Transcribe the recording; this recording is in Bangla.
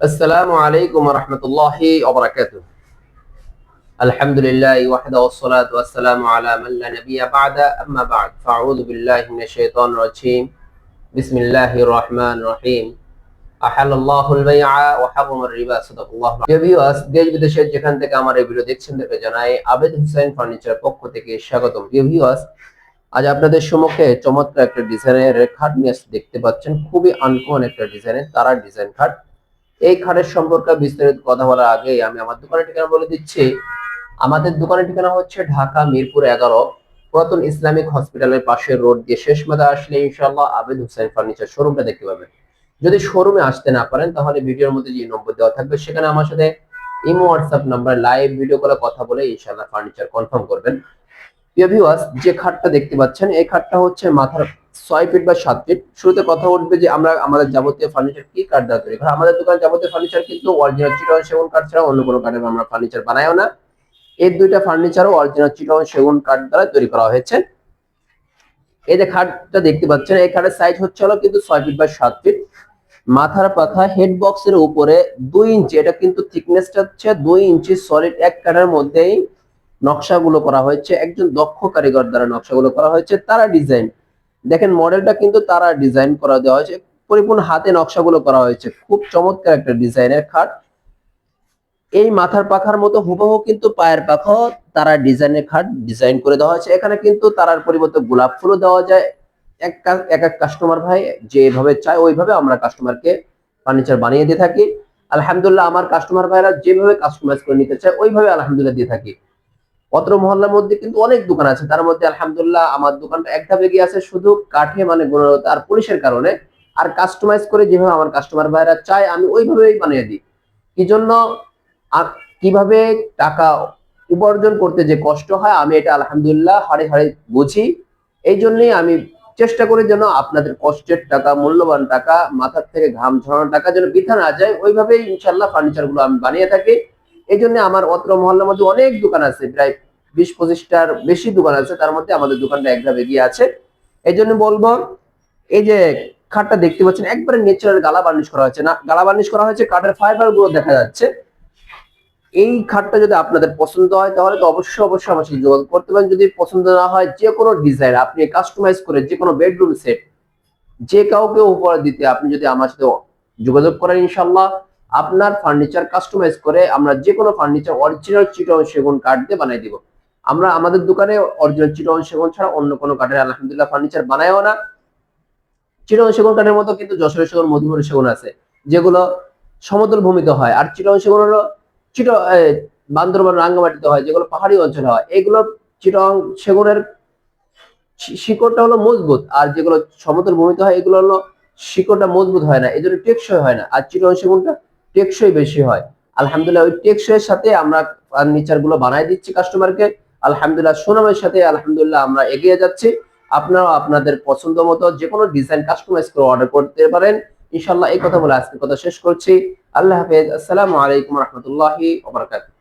السلام عليكم ورحمة الله وبركاته. الحمد لله وحده والصلاة والسلام على من لا نبي بعد أما بعد فأعوذ بالله من الشيطان الرجيم. بسم الله الرحمن الرحيم. أحل الله البيع وحرم الربا. صدق الله. প্রিয় ভিউয়ার্স, দেশ বিদেশের যেখান থেকে আমার এই ভিডিও দেখছেন তাদেরকে জানাই আবেদ হোসেন ফার্নিচার পক্ষ থেকে স্বাগতম। প্রিয় ভিউয়ার্স, আজ আপনাদের সম্মুখে চমৎকার একটা ডিজাইনের খাট নিয়ে দেখতে পাচ্ছেন। খুবই আনকমন একটা ডিজাইনের তারা ডিজাইন খাট। এই খাটের সম্পর্কে বিস্তারিত কথা বলার আগে আমি আমার দোকানের ঠিকানা বলে দিচ্ছি। আমাদের দোকানের ঠিকানা হচ্ছে ঢাকা মিরপুর 11, পুরাতন ইসলামিক হসপিটালের পাশের রোড দিয়ে শেষ মাথা আসলে ইনশাআল্লাহ আবেদ হোসেন ফার্নিচার শোরুমটা দেখতে পাবেন। যদি শোরুমে আসতে না পারেন তাহলে ভিডিওর মধ্যে যে নম্বর দেওয়া থাকবে সেখানে আমার সাথে imo WhatsApp number live video কলে কথা বলে ইনশাআল্লাহ ফার্নিচার কনফার্ম করবেন। প্রিয় ভিউয়ার্স, যে খাটটা দেখতে পাচ্ছেন এই খাটটা হচ্ছে মাথার 6 ফিট বা 7 ফিট। শুরুতে কথা উঠবে যে আমরা আমাদের যাবতীয় ফার্নিচার কি কাঠ দ্বারা তৈরি করা। আমাদের দোকানে যাবতীয় ফার্নিচার কিন্তু অরিজিনাল চিটাগং সেগুন কাঠ ছাড়া অন্য কোনো কাঠের আমরা ফার্নিচার বানাইও না। এই দুইটা ফার্নিচারও অরিজিনাল চিটাগং সেগুন কাঠ দ্বারা তৈরি করা হয়েছে। এই যে খাটটা দেখতে পাচ্ছেন এই খাটের সাইজ হচ্ছে হলো কিন্তু 6 ফিট বা 7 ফিট। মাথার পাখা হেড বক্সের উপরে 2 ইঞ্চি, এটা কিন্তু থিকনেসটা হচ্ছে 2 ইঞ্চি সলিড এক কাঠের মধ্যেই নকশাগুলো করা হয়েছে। একজন দক্ষ কারিগর দ্বারা নকশাগুলো করা হয়েছে। তারা ডিজাইন দেখেন, মডেলটা কিন্তু তারা ডিজাইন করা দেওয়া হয়েছে, পরিপূর্ণ হাতে নকশাগুলো করা হয়েছে। খুব চমৎকার একটা ডিজাইনের খাট। এই মাথার পাখার মতো হুবহু কিন্তু পায়ের পাখাও তারা ডিজাইনের খাট ডিজাইন করে দেওয়া হয়েছে। এখানে কিন্তু তারার পরিবর্তে গোলাপ ফুলও দেওয়া যায়। এক এক কাস্টমার ভাই যেভাবে চায় ওইভাবে আমরা কাস্টমারকে ফার্নিচার বানিয়ে দিয়ে থাকি। আলহামদুলিল্লাহ, আমার কাস্টমার ভাইরা যেভাবে কাস্টমাইজ করে নিতে চায় ওইভাবে আলহামদুলিল্লাহ দিয়ে থাকি। অত্র মহল্লার মধ্যে কিন্তু অনেক দোকান আছে, তার মধ্যে আলহামদুলিল্লাহ আমার দোকানটা একটা বেগে আছে শুধু কাঠে মানে গুণগত আর পলিশের কারণে। আর কাস্টমাইজ করে যেভাবে আমার কাস্টমার ভাইরা চায় আমি ওইভাবেই বানিয়ে দিই। কি জন্য কিভাবে টাকা উপার্জন করতে যে কষ্ট হয় আমি এটা আলহামদুলিল্লাহ হাড়ে হাড়ে বুঝি। এই জন্যই আমি চেষ্টা করি যেন আপনাদের কষ্টের টাকা, মূল্যবান টাকা, মাথার থেকে ঘাম ঝরানোর টাকা যেন বৃথা না যায়, ওইভাবেই ইনশাল্লাহ ফার্নিচার গুলো আমি বানিয়ে থাকি। এই জন্য আমার অত্র মহল্লার মধ্যে অনেক দোকান আছে, প্রায় 20-25টার বেশি দোকান আছে, তার মধ্যে আমাদের দোকানটা একদম এগিয়ে আছে। এই জন্য বলবো, এই যে খাটটা দেখতে পাচ্ছেন একবারে ন্যাচারাল গালা বার্নিশ করা হয়েছে, না গালা বার্নিশ করা হয়েছে, কাঠের ফাইবার গুলো দেখা যাচ্ছে। এই খাটটা যদি আপনাদের পছন্দ হয় তাহলে তো অবশ্যই অবশ্যই আমার সাথে যোগাযোগ করতে পারেন। যদি পছন্দ না হয় যে কোনো ডিজাইন আপনি কাস্টমাইজ করে যে কোনো বেডরুম সেট যে কাউকে উপহার দিতে আপনি যদি আমার সাথে যোগাযোগ করেন ইনশাল্লাহ আপনার ফার্নিচার কাস্টমাইজ করে আমরা যে কোনো ফার্নিচার অরিজিনাল চিটাগং সেগুন কাঠ দিয়ে বানাই দিব। আমরা আমাদের দোকানে অরিজিনাল চিটাগং সেগুন ছাড়া অন্য কোনো কাঠের আলহামদুলিল্লাহ ফার্নিচার বানাইও না। চিটাগং সেগুন কাঠের মতো কিন্তু যশোরের সেগুন, মধুপুরের সেগুন আছে যেগুলো সমতল ভূমিতে হয়, আর চিটাগং সেগুন হলো বান্দরবান রাঙ্গামাটিতে হয়, যেগুলো পাহাড়ি অঞ্চলে হয়। এগুলো চিটাগং সেগুনের শিকড়টা হলো মজবুত, আর যেগুলো সমতল ভূমিতে হয় এগুলো হলো শিকড়টা মজবুত হয় না, এই জন্য টেকসই হয় না। আর চিটাগং সেগুনটা টেকসই বেশি হয়। আলহামদুলিল্লাহ ওই টেকসইয়ের সাথে আমরা ফার্নিচার গুলো বানাই দিচ্ছি কাস্টমারকে। আলহামদুলিল্লাহ সুনামের সাথে আলহামদুলিল্লাহ আমরা এগিয়ে যাচ্ছি। আপনারাও আপনাদের পছন্দ মতো যে কোনো ডিজাইন কাস্টমাইজ করে অর্ডার করতে পারেন ইনশাআল্লাহ। এই কথা বলে আজকের কথা শেষ করছি। আল্লাহ হাফেজ। আসসালামু আলাইকুম রহমতুল্লাহি ওয়া বারাকাতুহু।